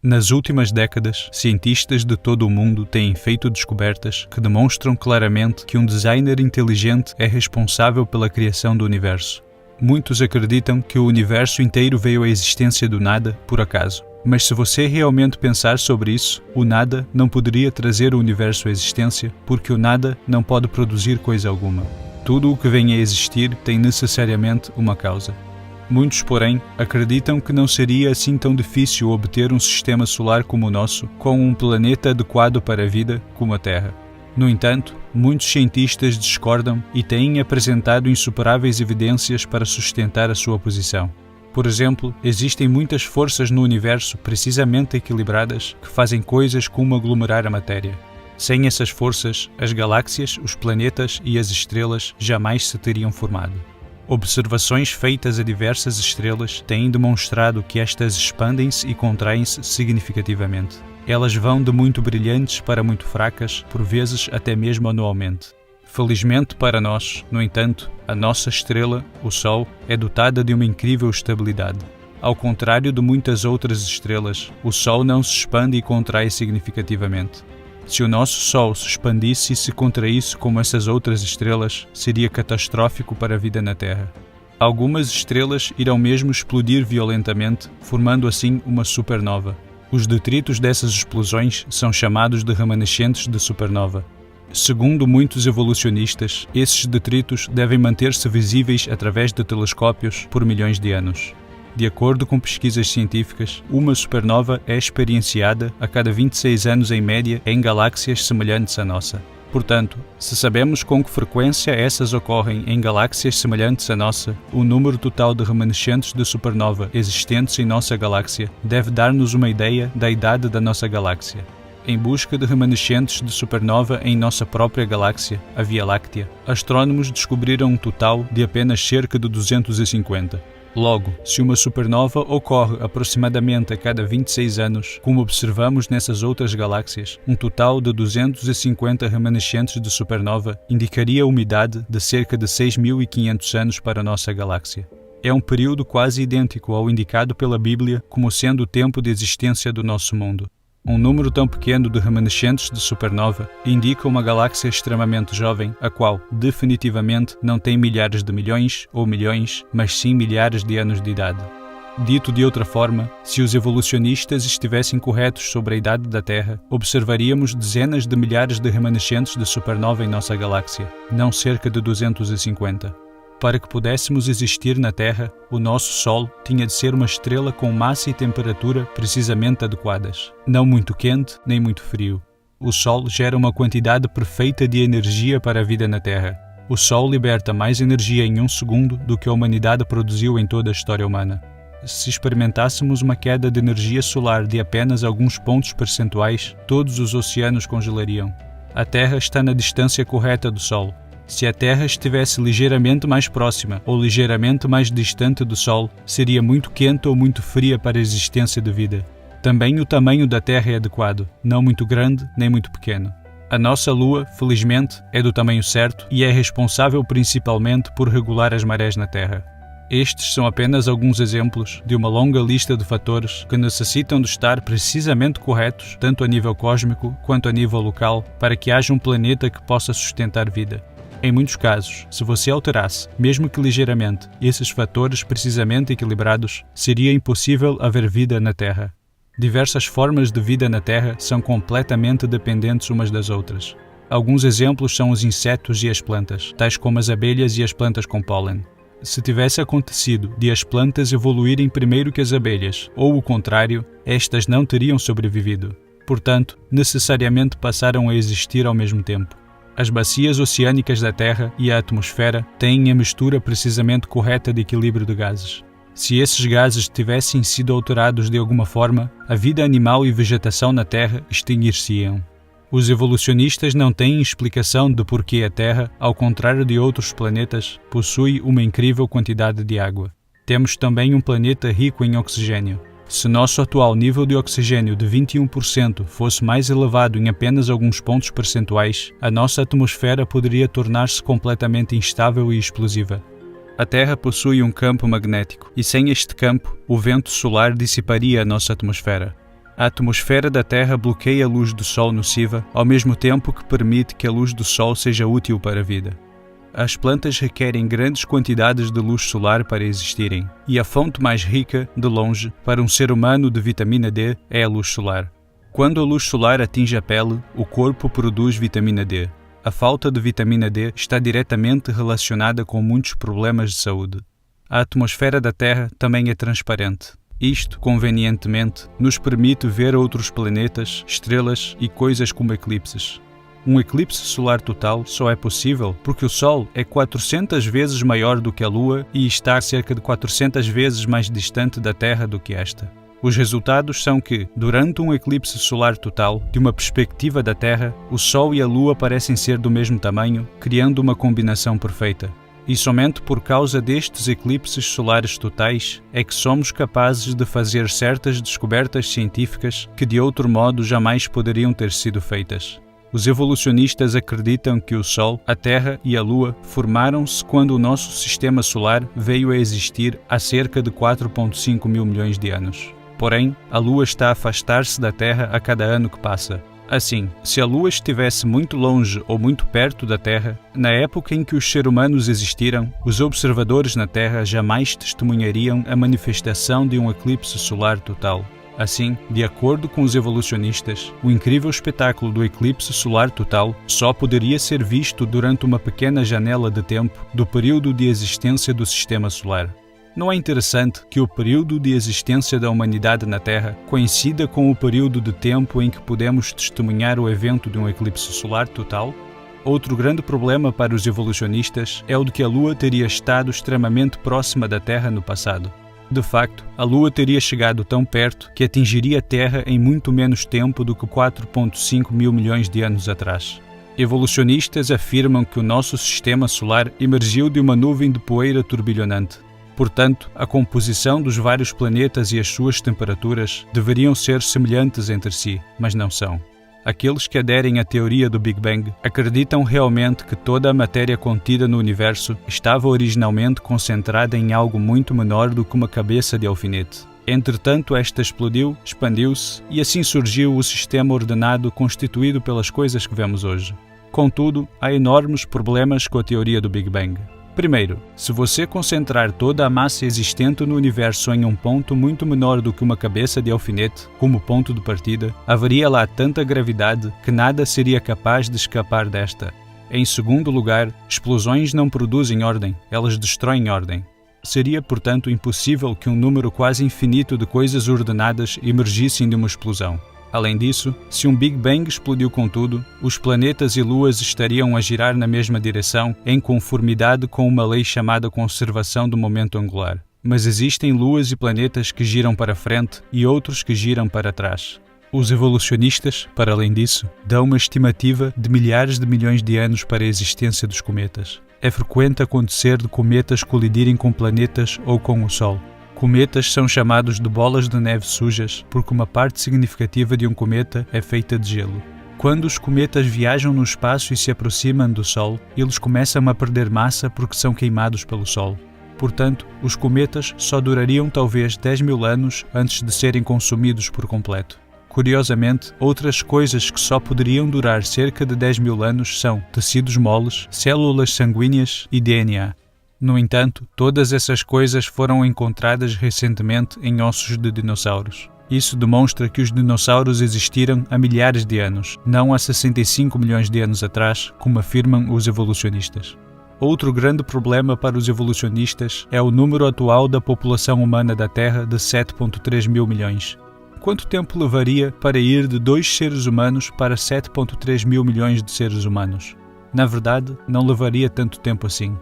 Nas últimas décadas, cientistas de todo o mundo têm feito descobertas que demonstram claramente que um designer inteligente é responsável pela criação do universo. Muitos acreditam que o universo inteiro veio à existência do nada por acaso. Mas se você realmente pensar sobre isso, o nada não poderia trazer o universo à existência, porque o nada não pode produzir coisa alguma. Tudo o que vem a existir tem necessariamente uma causa. Muitos, porém, acreditam que não seria assim tão difícil obter um sistema solar como o nosso, com um planeta adequado para a vida como a Terra. No entanto, muitos cientistas discordam e têm apresentado insuperáveis evidências para sustentar a sua posição. Por exemplo, existem muitas forças no universo precisamente equilibradas que fazem coisas como aglomerar a matéria. Sem essas forças, as galáxias, os planetas e as estrelas jamais se teriam formado. Observações feitas a diversas estrelas têm demonstrado que estas expandem-se e contraem-se significativamente. Elas vão de muito brilhantes para muito fracas, por vezes até mesmo anualmente. Felizmente para nós, no entanto, a nossa estrela, o Sol, é dotada de uma incrível estabilidade. Ao contrário de muitas outras estrelas, o Sol não se expande e contrai significativamente. Se o nosso Sol se expandisse e se contraísse como essas outras estrelas, seria catastrófico para a vida na Terra. Algumas estrelas irão mesmo explodir violentamente, formando assim uma supernova. Os detritos dessas explosões são chamados de remanescentes de supernova. Segundo muitos evolucionistas, esses detritos devem manter-se visíveis através de telescópios por milhões de anos. De acordo com pesquisas científicas, uma supernova é experienciada a cada 26 anos em média em galáxias semelhantes à nossa. Portanto, se sabemos com que frequência essas ocorrem em galáxias semelhantes à nossa, o número total de remanescentes de supernova existentes em nossa galáxia deve dar-nos uma ideia da idade da nossa galáxia. Em busca de remanescentes de supernova em nossa própria galáxia, a Via Láctea, astrónomos descobriram um total de apenas cerca de 250. Logo, se uma supernova ocorre aproximadamente a cada 26 anos, como observamos nessas outras galáxias, um total de 250 remanescentes de supernova indicaria uma idade de cerca de 6.500 anos para a nossa galáxia. É um período quase idêntico ao indicado pela Bíblia como sendo o tempo de existência do nosso mundo. Um número tão pequeno de remanescentes de supernova indica uma galáxia extremamente jovem, a qual, definitivamente, não tem milhares de milhões ou milhões, mas sim milhares de anos de idade. Dito de outra forma, se os evolucionistas estivessem corretos sobre a idade da Terra, observaríamos dezenas de milhares de remanescentes de supernova em nossa galáxia, não cerca de 250. Para que pudéssemos existir na Terra, o nosso Sol tinha de ser uma estrela com massa e temperatura precisamente adequadas, não muito quente nem muito frio. O Sol gera uma quantidade perfeita de energia para a vida na Terra. O Sol liberta mais energia em um segundo do que a humanidade produziu em toda a história humana. Se experimentássemos uma queda de energia solar de apenas alguns pontos percentuais, todos os oceanos congelariam. A Terra está na distância correta do Sol. Se a Terra estivesse ligeiramente mais próxima ou ligeiramente mais distante do Sol, seria muito quente ou muito fria para a existência de vida. Também o tamanho da Terra é adequado, não muito grande nem muito pequeno. A nossa Lua, felizmente, é do tamanho certo e é responsável principalmente por regular as marés na Terra. Estes são apenas alguns exemplos de uma longa lista de fatores que necessitam de estar precisamente corretos, tanto a nível cósmico quanto a nível local, para que haja um planeta que possa sustentar vida. Em muitos casos, se você alterasse, mesmo que ligeiramente, esses fatores precisamente equilibrados, seria impossível haver vida na Terra. Diversas formas de vida na Terra são completamente dependentes umas das outras. Alguns exemplos são os insetos e as plantas, tais como as abelhas e as plantas com pólen. Se tivesse acontecido de as plantas evoluírem primeiro que as abelhas, ou o contrário, estas não teriam sobrevivido. Portanto, necessariamente passaram a existir ao mesmo tempo. As bacias oceânicas da Terra e a atmosfera têm a mistura precisamente correta de equilíbrio de gases. Se esses gases tivessem sido alterados de alguma forma, a vida animal e vegetação na Terra extinguir-se-iam. Os evolucionistas não têm explicação de por que a Terra, ao contrário de outros planetas, possui uma incrível quantidade de água. Temos também um planeta rico em oxigênio. Se nosso atual nível de oxigênio de 21% fosse mais elevado em apenas alguns pontos percentuais, a nossa atmosfera poderia tornar-se completamente instável e explosiva. A Terra possui um campo magnético, e sem este campo, o vento solar dissiparia a nossa atmosfera. A atmosfera da Terra bloqueia a luz do Sol nociva, ao mesmo tempo que permite que a luz do Sol seja útil para a vida. As plantas requerem grandes quantidades de luz solar para existirem, e a fonte mais rica, de longe, para um ser humano de vitamina D é a luz solar. Quando a luz solar atinge a pele, o corpo produz vitamina D. A falta de vitamina D está diretamente relacionada com muitos problemas de saúde. A atmosfera da Terra também é transparente. Isto, convenientemente, nos permite ver outros planetas, estrelas e coisas como eclipses. Um eclipse solar total só é possível porque o Sol é 400 vezes maior do que a Lua e está cerca de 400 vezes mais distante da Terra do que esta. Os resultados são que, durante um eclipse solar total, de uma perspectiva da Terra, o Sol e a Lua parecem ser do mesmo tamanho, criando uma combinação perfeita. E somente por causa destes eclipses solares totais é que somos capazes de fazer certas descobertas científicas que de outro modo jamais poderiam ter sido feitas. Os evolucionistas acreditam que o Sol, a Terra e a Lua formaram-se quando o nosso sistema solar veio a existir há cerca de 4,5 mil milhões de anos. Porém, a Lua está a afastar-se da Terra a cada ano que passa. Assim, se a Lua estivesse muito longe ou muito perto da Terra, na época em que os seres humanos existiram, os observadores na Terra jamais testemunhariam a manifestação de um eclipse solar total. Assim, de acordo com os evolucionistas, o incrível espetáculo do eclipse solar total só poderia ser visto durante uma pequena janela de tempo do período de existência do Sistema Solar. Não é interessante que o período de existência da humanidade na Terra coincida com o período de tempo em que podemos testemunhar o evento de um eclipse solar total? Outro grande problema para os evolucionistas é o de que a Lua teria estado extremamente próxima da Terra no passado. De facto, a Lua teria chegado tão perto que atingiria a Terra em muito menos tempo do que 4,5 mil milhões de anos atrás. Evolucionistas afirmam que o nosso sistema solar emergiu de uma nuvem de poeira turbilhonante. Portanto, a composição dos vários planetas e as suas temperaturas deveriam ser semelhantes entre si, mas não são. Aqueles que aderem à teoria do Big Bang acreditam realmente que toda a matéria contida no universo estava originalmente concentrada em algo muito menor do que uma cabeça de alfinete. Entretanto, esta explodiu, expandiu-se e assim surgiu o sistema ordenado constituído pelas coisas que vemos hoje. Contudo, há enormes problemas com a teoria do Big Bang. Primeiro, se você concentrar toda a massa existente no universo em um ponto muito menor do que uma cabeça de alfinete, como ponto de partida, haveria lá tanta gravidade que nada seria capaz de escapar desta. Em segundo lugar, explosões não produzem ordem, elas destroem ordem. Seria, portanto, impossível que um número quase infinito de coisas ordenadas emergissem de uma explosão. Além disso, se um Big Bang explodiu com tudo, os planetas e luas estariam a girar na mesma direção em conformidade com uma lei chamada conservação do momento angular. Mas existem luas e planetas que giram para frente e outros que giram para trás. Os evolucionistas, para além disso, dão uma estimativa de milhares de milhões de anos para a existência dos cometas. É frequente acontecer de cometas colidirem com planetas ou com o Sol. Cometas são chamados de bolas de neve sujas porque uma parte significativa de um cometa é feita de gelo. Quando os cometas viajam no espaço e se aproximam do Sol, eles começam a perder massa porque são queimados pelo Sol. Portanto, os cometas só durariam talvez 10 mil anos antes de serem consumidos por completo. Curiosamente, outras coisas que só poderiam durar cerca de 10 mil anos são tecidos moles, células sanguíneas e DNA. No entanto, todas essas coisas foram encontradas recentemente em ossos de dinossauros. Isso demonstra que os dinossauros existiram há milhares de anos, não há 65 milhões de anos atrás, como afirmam os evolucionistas. Outro grande problema para os evolucionistas é o número atual da população humana da Terra de 7,3 mil milhões. Quanto tempo levaria para ir de 2 seres humanos para 7,3 mil milhões de seres humanos? Na verdade, não levaria tanto tempo assim.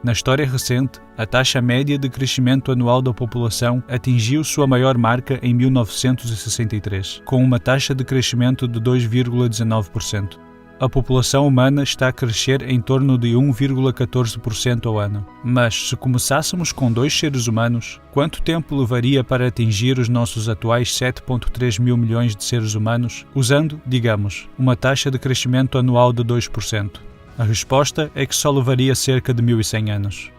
Na história recente, a taxa média de crescimento anual da população atingiu sua maior marca em 1963, com uma taxa de crescimento de 2,19%. A população humana está a crescer em torno de 1,14% ao ano. Mas, se começássemos com 2 seres humanos, quanto tempo levaria para atingir os nossos atuais 7,3 mil milhões de seres humanos, usando, digamos, uma taxa de crescimento anual de 2%? A resposta é que só levaria cerca de 1100 anos.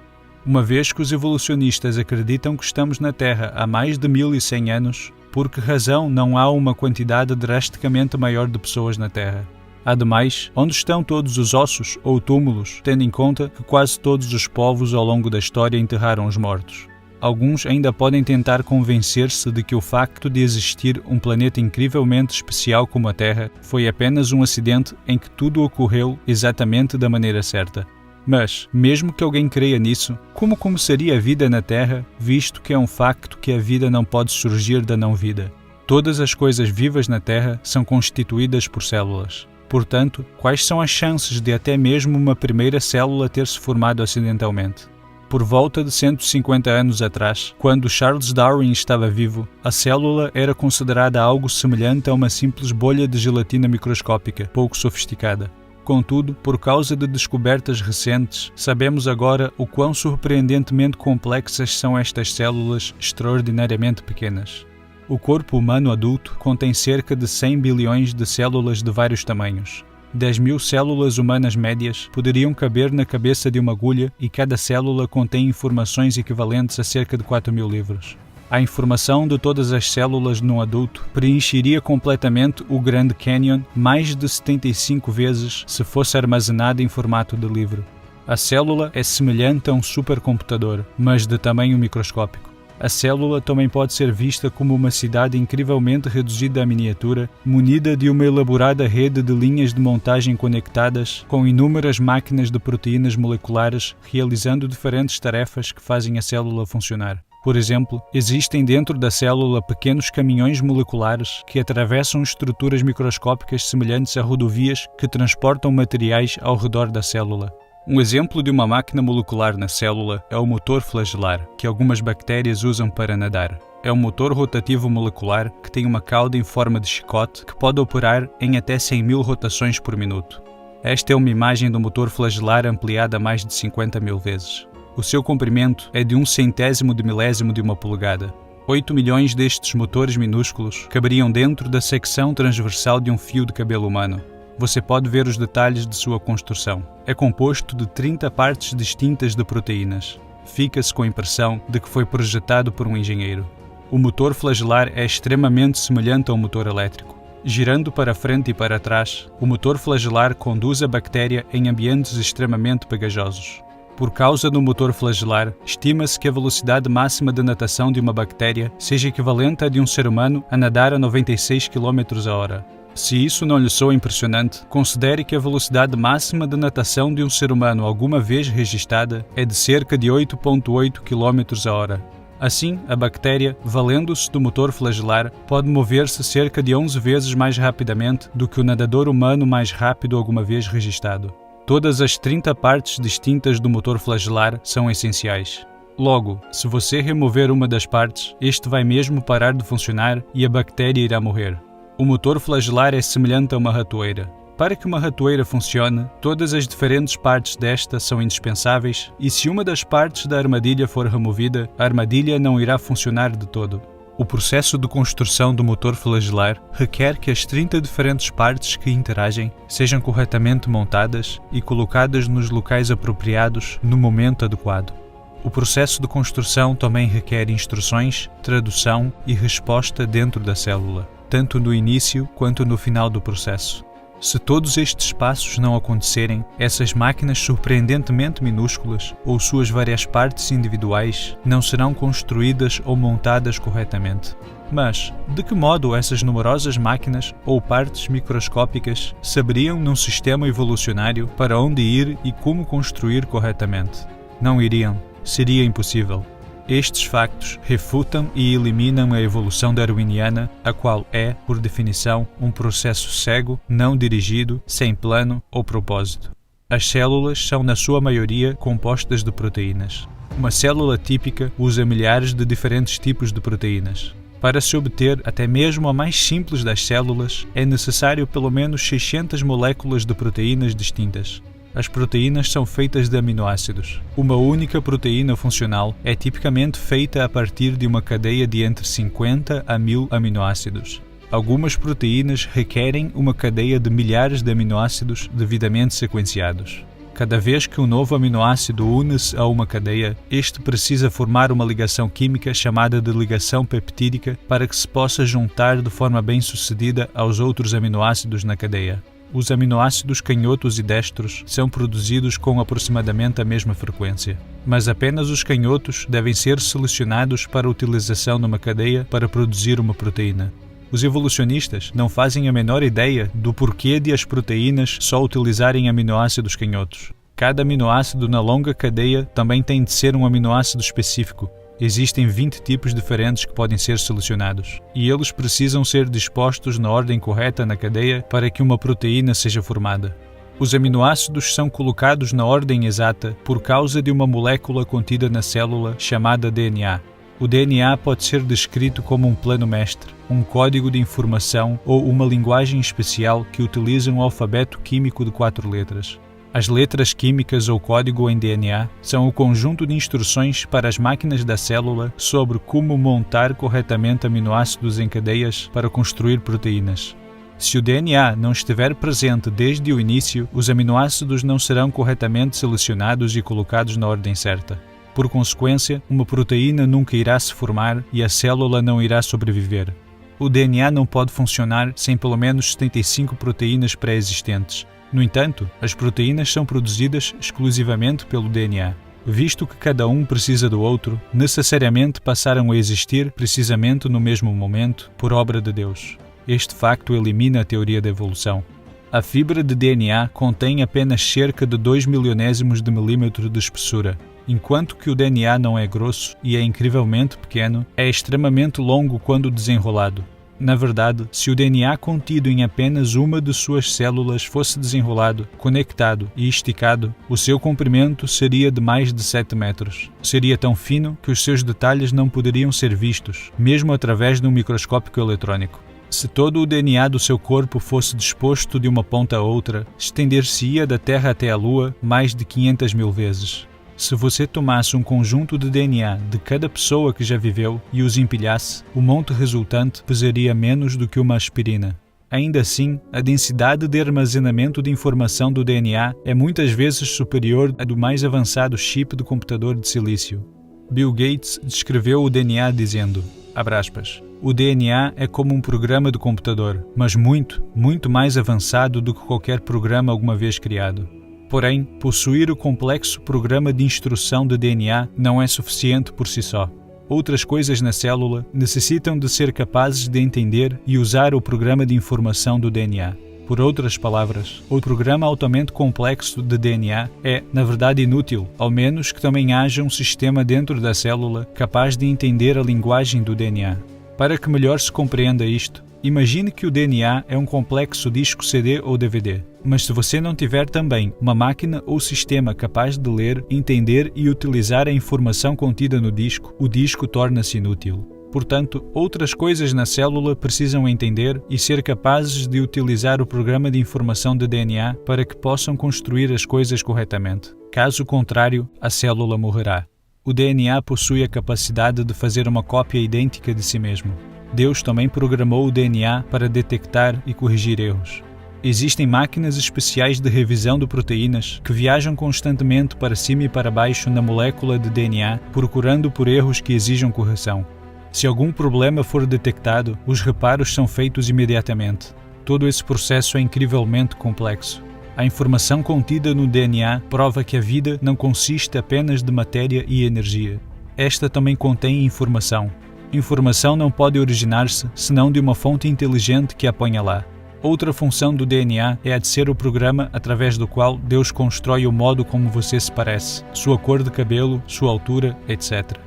Uma vez que os evolucionistas acreditam que estamos na Terra há mais de 1100 anos, Por que razão não há uma quantidade drasticamente maior de pessoas na Terra? Ademais, onde estão todos os ossos ou túmulos, tendo em conta que quase todos os povos ao longo da história enterraram os mortos? Alguns ainda podem tentar convencer-se de que o facto de existir um planeta incrivelmente especial como a Terra foi apenas um acidente em que tudo ocorreu exatamente da maneira certa. Mas, mesmo que alguém creia nisso, como começaria a vida na Terra, visto que é um facto que a vida não pode surgir da não-vida? Todas as coisas vivas na Terra são constituídas por células. Portanto, quais são as chances de até mesmo uma primeira célula ter se formado acidentalmente? Por volta de 150 anos atrás, quando Charles Darwin estava vivo, a célula era considerada algo semelhante a uma simples bolha de gelatina microscópica, pouco sofisticada. Contudo, por causa de descobertas recentes, sabemos agora o quão surpreendentemente complexas são estas células extraordinariamente pequenas. O corpo humano adulto contém cerca de 100 bilhões de células de vários tamanhos. 10.000 células humanas médias poderiam caber na cabeça de uma agulha e cada célula contém informações equivalentes a cerca de 4.000 livros. A informação de todas as células num adulto preencheria completamente o Grand Canyon mais de 75 vezes se fosse armazenada em formato de livro. A célula é semelhante a um supercomputador, mas de tamanho microscópico. A célula também pode ser vista como uma cidade incrivelmente reduzida à miniatura, munida de uma elaborada rede de linhas de montagem conectadas com inúmeras máquinas de proteínas moleculares realizando diferentes tarefas que fazem a célula funcionar. Por exemplo, existem dentro da célula pequenos caminhões moleculares que atravessam estruturas microscópicas semelhantes a rodovias que transportam materiais ao redor da célula. Um exemplo de uma máquina molecular na célula é o motor flagelar, que algumas bactérias usam para nadar. É um motor rotativo molecular que tem uma cauda em forma de chicote que pode operar em até 100.000 rotações por minuto. Esta é uma imagem do motor flagelar ampliada mais de 50.000 vezes. O seu comprimento é de 1/100º de milésimo de uma polegada. 8 milhões destes motores minúsculos caberiam dentro da secção transversal de um fio de cabelo humano. Você pode ver os detalhes de sua construção. É composto de 30 partes distintas de proteínas. Fica-se com a impressão de que foi projetado por um engenheiro. O motor flagelar é extremamente semelhante ao motor elétrico. Girando para frente e para trás, o motor flagelar conduz a bactéria em ambientes extremamente pegajosos. Por causa do motor flagelar, estima-se que a velocidade máxima de natação de uma bactéria seja equivalente à de um ser humano a nadar a 96 km/h. Se isso não lhe soa impressionante, considere que a velocidade máxima de natação de um ser humano alguma vez registada é de cerca de 8,8 km/h. Assim, a bactéria, valendo-se do motor flagelar, pode mover-se cerca de 11 vezes mais rapidamente do que o nadador humano mais rápido alguma vez registado. Todas as 30 partes distintas do motor flagelar são essenciais. Logo, se você remover uma das partes, este vai mesmo parar de funcionar e a bactéria irá morrer. O motor flagelar é semelhante a uma ratoeira. Para que uma ratoeira funcione, todas as diferentes partes desta são indispensáveis e se uma das partes da armadilha for removida, a armadilha não irá funcionar de todo. O processo de construção do motor flagelar requer que as 30 diferentes partes que interagem sejam corretamente montadas e colocadas nos locais apropriados no momento adequado. O processo de construção também requer instruções, tradução e resposta dentro da célula, tanto no início quanto no final do processo. Se todos estes passos não acontecerem, essas máquinas surpreendentemente minúsculas ou suas várias partes individuais não serão construídas ou montadas corretamente. Mas, de que modo essas numerosas máquinas ou partes microscópicas saberiam num sistema evolucionário para onde ir e como construir corretamente? Não iriam. Seria impossível. Estes factos refutam e eliminam a evolução darwiniana, a qual é, por definição, um processo cego, não dirigido, sem plano ou propósito. As células são, na sua maioria, compostas de proteínas. Uma célula típica usa milhares de diferentes tipos de proteínas. Para se obter até mesmo a mais simples das células, é necessário pelo menos 600 moléculas de proteínas distintas. As proteínas são feitas de aminoácidos. Uma única proteína funcional é tipicamente feita a partir de uma cadeia de entre 50 a 1000 aminoácidos. Algumas proteínas requerem uma cadeia de milhares de aminoácidos devidamente sequenciados. Cada vez que um novo aminoácido une-se a uma cadeia, este precisa formar uma ligação química chamada de ligação peptídica para que se possa juntar de forma bem-sucedida aos outros aminoácidos na cadeia. Os aminoácidos canhotos e destros são produzidos com aproximadamente a mesma frequência, mas apenas os canhotos devem ser selecionados para utilização numa cadeia para produzir uma proteína. Os evolucionistas não fazem a menor ideia do porquê de as proteínas só utilizarem aminoácidos canhotos. Cada aminoácido na longa cadeia também tem de ser um aminoácido específico. Existem 20 tipos diferentes que podem ser selecionados, e eles precisam ser dispostos na ordem correta na cadeia para que uma proteína seja formada. Os aminoácidos são colocados na ordem exata por causa de uma molécula contida na célula chamada DNA. O DNA pode ser descrito como um plano mestre, um código de informação ou uma linguagem especial que utiliza um alfabeto químico de 4 letras. As letras químicas ou código em DNA são o conjunto de instruções para as máquinas da célula sobre como montar corretamente aminoácidos em cadeias para construir proteínas. Se o DNA não estiver presente desde o início, os aminoácidos não serão corretamente selecionados e colocados na ordem certa. Por consequência, uma proteína nunca irá se formar e a célula não irá sobreviver. O DNA não pode funcionar sem pelo menos 75 proteínas pré-existentes. No entanto, as proteínas são produzidas exclusivamente pelo DNA. Visto que cada um precisa do outro, necessariamente passaram a existir precisamente no mesmo momento, por obra de Deus. Este facto elimina a teoria da evolução. A fibra de DNA contém apenas cerca de 2 milionésimos de milímetro de espessura. Enquanto que o DNA não é grosso e é incrivelmente pequeno, é extremamente longo quando desenrolado. Na verdade, se o DNA contido em apenas uma de suas células fosse desenrolado, conectado e esticado, o seu comprimento seria de mais de 7 metros. Seria tão fino que os seus detalhes não poderiam ser vistos, mesmo através de um microscópio eletrônico. Se todo o DNA do seu corpo fosse disposto de uma ponta a outra, estender-se-ia da Terra até a Lua mais de 500 mil vezes. Se você tomasse um conjunto de DNA de cada pessoa que já viveu e os empilhasse, o monte resultante pesaria menos do que uma aspirina. Ainda assim, a densidade de armazenamento de informação do DNA é muitas vezes superior à do mais avançado chip de computador de silício. Bill Gates descreveu o DNA dizendo, abre aspas, o DNA é como um programa de computador, mas muito, muito mais avançado do que qualquer programa alguma vez criado. Porém, possuir o complexo programa de instrução de DNA não é suficiente por si só. Outras coisas na célula necessitam de ser capazes de entender e usar o programa de informação do DNA. Por outras palavras, o programa altamente complexo de DNA é, na verdade, inútil, ao menos que também haja um sistema dentro da célula capaz de entender a linguagem do DNA. Para que melhor se compreenda isto, imagine que o DNA é um complexo disco CD ou DVD. Mas se você não tiver também uma máquina ou sistema capaz de ler, entender e utilizar a informação contida no disco, o disco torna-se inútil. Portanto, outras coisas na célula precisam entender e ser capazes de utilizar o programa de informação de DNA para que possam construir as coisas corretamente. Caso contrário, a célula morrerá. O DNA possui a capacidade de fazer uma cópia idêntica de si mesmo. Deus também programou o DNA para detectar e corrigir erros. Existem máquinas especiais de revisão de proteínas que viajam constantemente para cima e para baixo na molécula de DNA, procurando por erros que exijam correção. Se algum problema for detectado, os reparos são feitos imediatamente. Todo esse processo é incrivelmente complexo. A informação contida no DNA prova que a vida não consiste apenas de matéria e energia. Esta também contém informação. Informação não pode originar-se senão de uma fonte inteligente que a ponha lá. Outra função do DNA é a de ser o programa através do qual Deus constrói o modo como você se parece, sua cor de cabelo, sua altura, etc.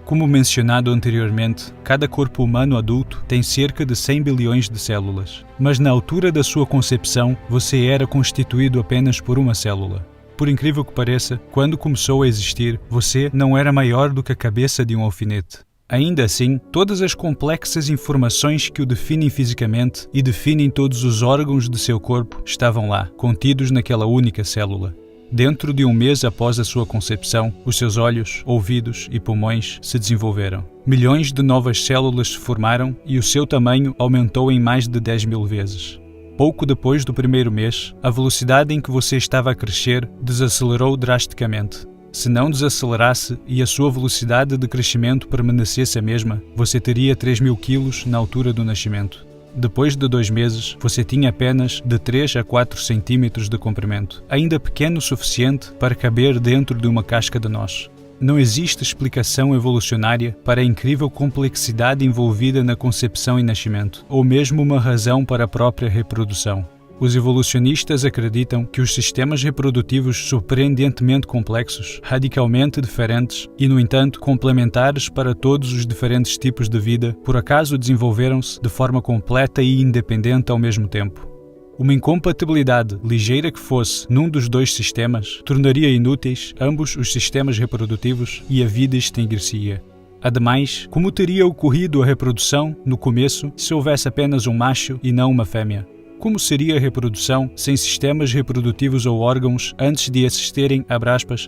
Como mencionado anteriormente, cada corpo humano adulto tem cerca de 100 bilhões de células, mas na altura da sua concepção, você era constituído apenas por uma célula. Por incrível que pareça, quando começou a existir, você não era maior do que a cabeça de um alfinete. Ainda assim, todas as complexas informações que o definem fisicamente e definem todos os órgãos de seu corpo estavam lá, contidos naquela única célula. Dentro de um mês após a sua concepção, os seus olhos, ouvidos e pulmões se desenvolveram. Milhões de novas células se formaram e o seu tamanho aumentou em mais de 10 mil vezes. Pouco depois do primeiro mês, a velocidade em que você estava a crescer desacelerou drasticamente. Se não desacelerasse e a sua velocidade de crescimento permanecesse a mesma, você teria 3.000 quilos na altura do nascimento. Depois de 2 meses, você tinha apenas de 3 a 4 centímetros de comprimento, ainda pequeno o suficiente para caber dentro de uma casca de noz. Não existe explicação evolucionária para a incrível complexidade envolvida na concepção e nascimento, ou mesmo uma razão para a própria reprodução. Os evolucionistas acreditam que os sistemas reprodutivos surpreendentemente complexos, radicalmente diferentes e, no entanto, complementares para todos os diferentes tipos de vida, por acaso desenvolveram-se de forma completa e independente ao mesmo tempo. Uma incompatibilidade, ligeira que fosse, num dos 2 sistemas, tornaria inúteis ambos os sistemas reprodutivos e a vida extinguir-se-ia. Ademais, como teria ocorrido a reprodução, no começo, se houvesse apenas um macho e não uma fêmea? Como seria a reprodução sem sistemas reprodutivos ou órgãos antes de esses terem,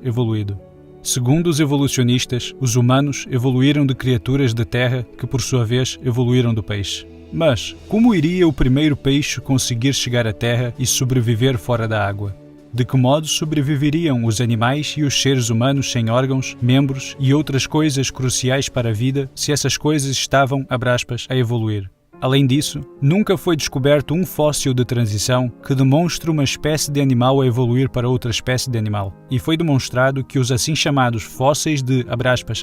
evoluído? Segundo os evolucionistas, os humanos evoluíram de criaturas de terra que, por sua vez, evoluíram do peixe. Mas, como iria o primeiro peixe conseguir chegar à terra e sobreviver fora da água? De que modo sobreviveriam os animais e os seres humanos sem órgãos, membros e outras coisas cruciais para a vida se essas coisas estavam, a evoluir? Além disso, nunca foi descoberto um fóssil de transição que demonstre uma espécie de animal a evoluir para outra espécie de animal. E foi demonstrado que os assim chamados fósseis de,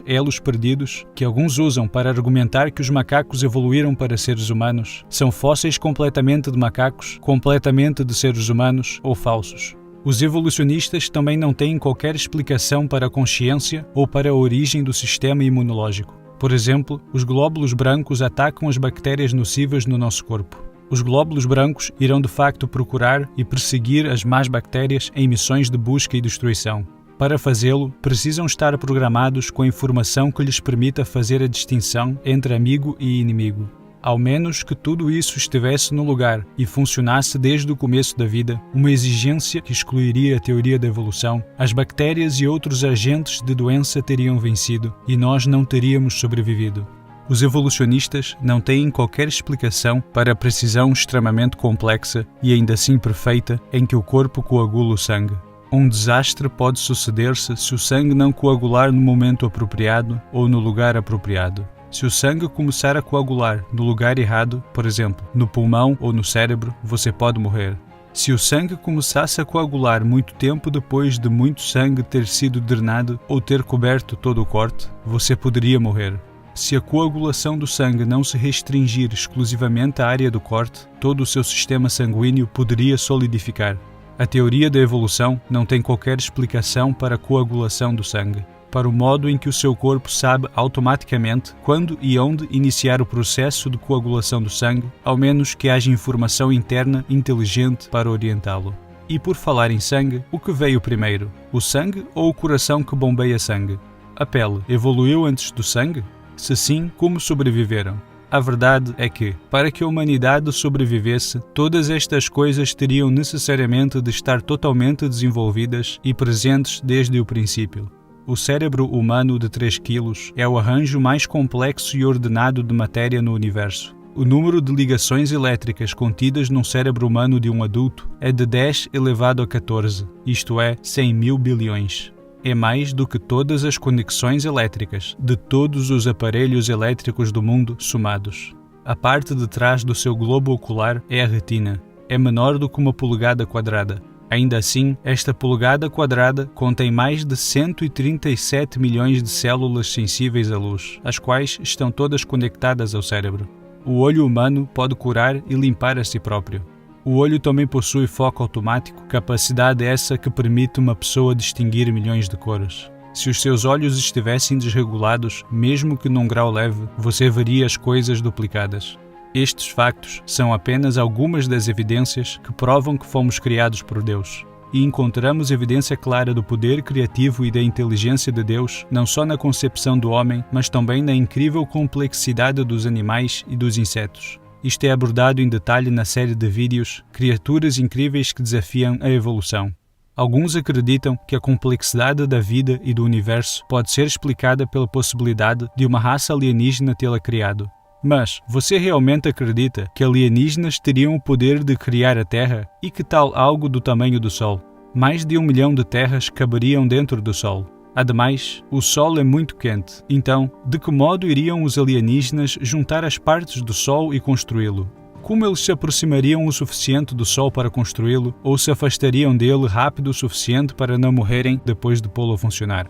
elos perdidos, que alguns usam para argumentar que os macacos evoluíram para seres humanos, são fósseis completamente de macacos, completamente de seres humanos ou falsos. Os evolucionistas também não têm qualquer explicação para a consciência ou para a origem do sistema imunológico. Por exemplo, os glóbulos brancos atacam as bactérias nocivas no nosso corpo. Os glóbulos brancos irão de facto procurar e perseguir as más bactérias em missões de busca e destruição. Para fazê-lo, precisam estar programados com a informação que lhes permita fazer a distinção entre amigo e inimigo. Ao menos que tudo isso estivesse no lugar e funcionasse desde o começo da vida, uma exigência que excluiria a teoria da evolução, as bactérias e outros agentes de doença teriam vencido e nós não teríamos sobrevivido. Os evolucionistas não têm qualquer explicação para a precisão extremamente complexa e ainda assim perfeita em que o corpo coagula o sangue. Um desastre pode suceder-se se o sangue não coagular no momento apropriado ou no lugar apropriado. Se o sangue começar a coagular no lugar errado, por exemplo, no pulmão ou no cérebro, você pode morrer. Se o sangue começasse a coagular muito tempo depois de muito sangue ter sido drenado ou ter coberto todo o corte, você poderia morrer. Se a coagulação do sangue não se restringir exclusivamente à área do corte, todo o seu sistema sanguíneo poderia solidificar. A teoria da evolução não tem qualquer explicação para a coagulação do sangue, para o modo em que o seu corpo sabe automaticamente quando e onde iniciar o processo de coagulação do sangue, ao menos que haja informação interna inteligente para orientá-lo. E por falar em sangue, o que veio primeiro? O sangue ou o coração que bombeia sangue? A pele evoluiu antes do sangue? Se sim, como sobreviveram? A verdade é que, para que a humanidade sobrevivesse, todas estas coisas teriam necessariamente de estar totalmente desenvolvidas e presentes desde o princípio. O cérebro humano de 3 quilos é o arranjo mais complexo e ordenado de matéria no universo. O número de ligações elétricas contidas num cérebro humano de um adulto é de 10 elevado a 14, isto é, 100.000 bilhões. É mais do que todas as conexões elétricas de todos os aparelhos elétricos do mundo somados. A parte de trás do seu globo ocular é a retina. É menor do que uma polegada quadrada. Ainda assim, esta polegada quadrada contém mais de 137 milhões de células sensíveis à luz, as quais estão todas conectadas ao cérebro. O olho humano pode curar e limpar a si próprio. O olho também possui foco automático, capacidade essa que permite uma pessoa distinguir milhões de cores. Se os seus olhos estivessem desregulados, mesmo que num grau leve, você veria as coisas duplicadas. Estes factos são apenas algumas das evidências que provam que fomos criados por Deus. E encontramos evidência clara do poder criativo e da inteligência de Deus, não só na concepção do homem, mas também na incrível complexidade dos animais e dos insetos. Isto é abordado em detalhe na série de vídeos Criaturas Incríveis que Desafiam a Evolução. Alguns acreditam que a complexidade da vida e do universo pode ser explicada pela possibilidade de uma raça alienígena tê-la criado. Mas você realmente acredita que alienígenas teriam o poder de criar a Terra? E que tal algo do tamanho do Sol? Mais de 1 milhão de terras caberiam dentro do Sol. Ademais, o Sol é muito quente. Então, de que modo iriam os alienígenas juntar as partes do Sol e construí-lo? Como eles se aproximariam o suficiente do Sol para construí-lo, ou se afastariam dele rápido o suficiente para não morrerem depois de pô-lo a funcionar?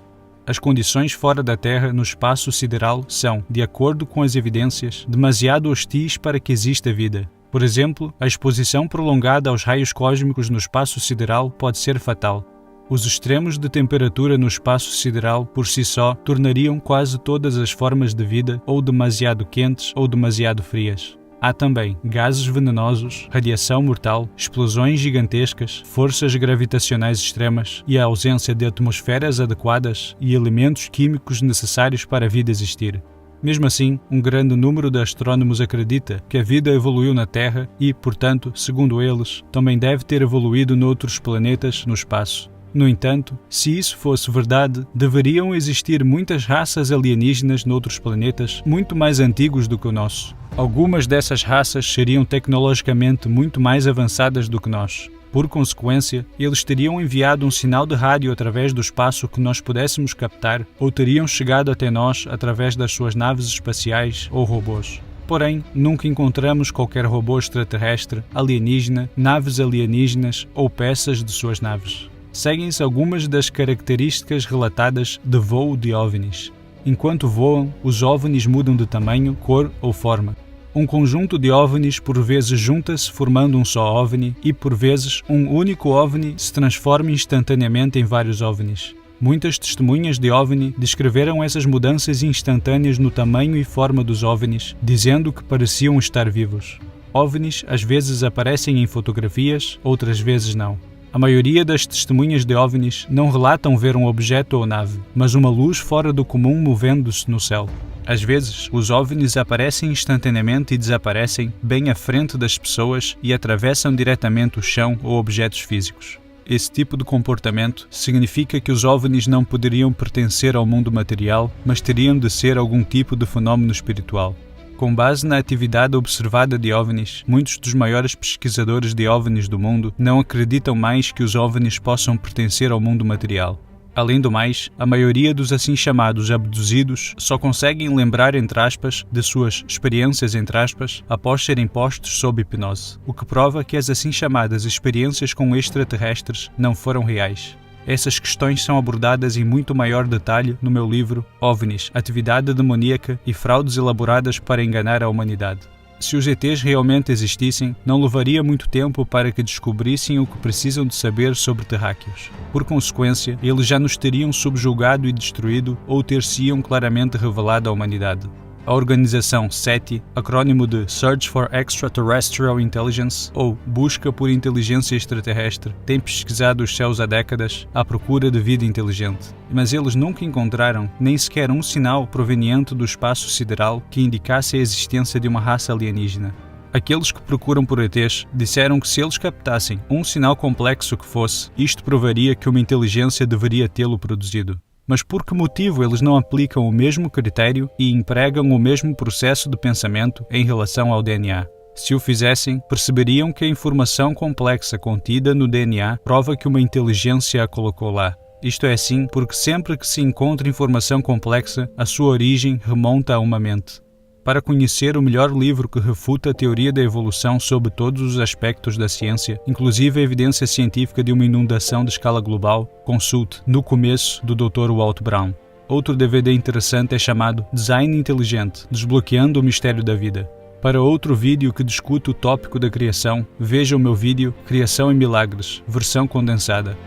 As condições fora da Terra no espaço sideral são, de acordo com as evidências, demasiado hostis para que exista vida. Por exemplo, a exposição prolongada aos raios cósmicos no espaço sideral pode ser fatal. Os extremos de temperatura no espaço sideral, por si só, tornariam quase todas as formas de vida ou demasiado quentes ou demasiado frias. Há também gases venenosos, radiação mortal, explosões gigantescas, forças gravitacionais extremas e a ausência de atmosferas adequadas e elementos químicos necessários para a vida existir. Mesmo assim, um grande número de astrônomos acredita que a vida evoluiu na Terra e, portanto, segundo eles, também deve ter evoluído noutros planetas no espaço. No entanto, se isso fosse verdade, deveriam existir muitas raças alienígenas noutros planetas muito mais antigos do que o nosso. Algumas dessas raças seriam tecnologicamente muito mais avançadas do que nós. Por consequência, eles teriam enviado um sinal de rádio através do espaço que nós pudéssemos captar, ou teriam chegado até nós através das suas naves espaciais ou robôs. Porém, nunca encontramos qualquer robô extraterrestre, alienígena, naves alienígenas ou peças de suas naves. Seguem-se algumas das características relatadas de voo de OVNIs. Enquanto voam, os OVNIs mudam de tamanho, cor ou forma. Um conjunto de OVNIs por vezes junta-se formando um só OVNI e por vezes um único OVNI se transforma instantaneamente em vários OVNIs. Muitas testemunhas de OVNI descreveram essas mudanças instantâneas no tamanho e forma dos OVNIs, dizendo que pareciam estar vivos. OVNIs às vezes aparecem em fotografias, outras vezes não. A maioria das testemunhas de OVNIs não relatam ver um objeto ou nave, mas uma luz fora do comum movendo-se no céu. Às vezes, os OVNIs aparecem instantaneamente e desaparecem bem à frente das pessoas e atravessam diretamente o chão ou objetos físicos. Esse tipo de comportamento significa que os OVNIs não poderiam pertencer ao mundo material, mas teriam de ser algum tipo de fenómeno espiritual. Com base na atividade observada de OVNIs, muitos dos maiores pesquisadores de OVNIs do mundo não acreditam mais que os OVNIs possam pertencer ao mundo material. Além do mais, a maioria dos assim chamados abduzidos só conseguem lembrar, entre aspas, de suas experiências, entre aspas, após serem postos sob hipnose, o que prova que as assim chamadas experiências com extraterrestres não foram reais. Essas questões são abordadas em muito maior detalhe no meu livro OVNIs, Atividade Demoníaca e Fraudes Elaboradas para Enganar a Humanidade. Se os ETs realmente existissem, não levaria muito tempo para que descobrissem o que precisam de saber sobre terráqueos. Por consequência, eles já nos teriam subjugado e destruído ou ter-se-iam claramente revelado à humanidade. A organização SETI, acrônimo de Search for Extraterrestrial Intelligence, ou Busca por Inteligência Extraterrestre, tem pesquisado os céus há décadas à procura de vida inteligente. Mas eles nunca encontraram nem sequer um sinal proveniente do espaço sideral que indicasse a existência de uma raça alienígena. Aqueles que procuram por ETs disseram que se eles captassem um sinal complexo que fosse, isto provaria que uma inteligência deveria tê-lo produzido. Mas por que motivo eles não aplicam o mesmo critério e empregam o mesmo processo de pensamento em relação ao DNA? Se o fizessem, perceberiam que a informação complexa contida no DNA prova que uma inteligência a colocou lá. Isto é assim porque sempre que se encontra informação complexa, a sua origem remonta a uma mente. Para conhecer o melhor livro que refuta a teoria da evolução sob todos os aspectos da ciência, inclusive a evidência científica de uma inundação de escala global, consulte No Começo, do Dr. Walt Brown. Outro DVD interessante é chamado Design Inteligente, Desbloqueando o Mistério da Vida. Para outro vídeo que discute o tópico da criação, veja o meu vídeo Criação e Milagres, versão condensada.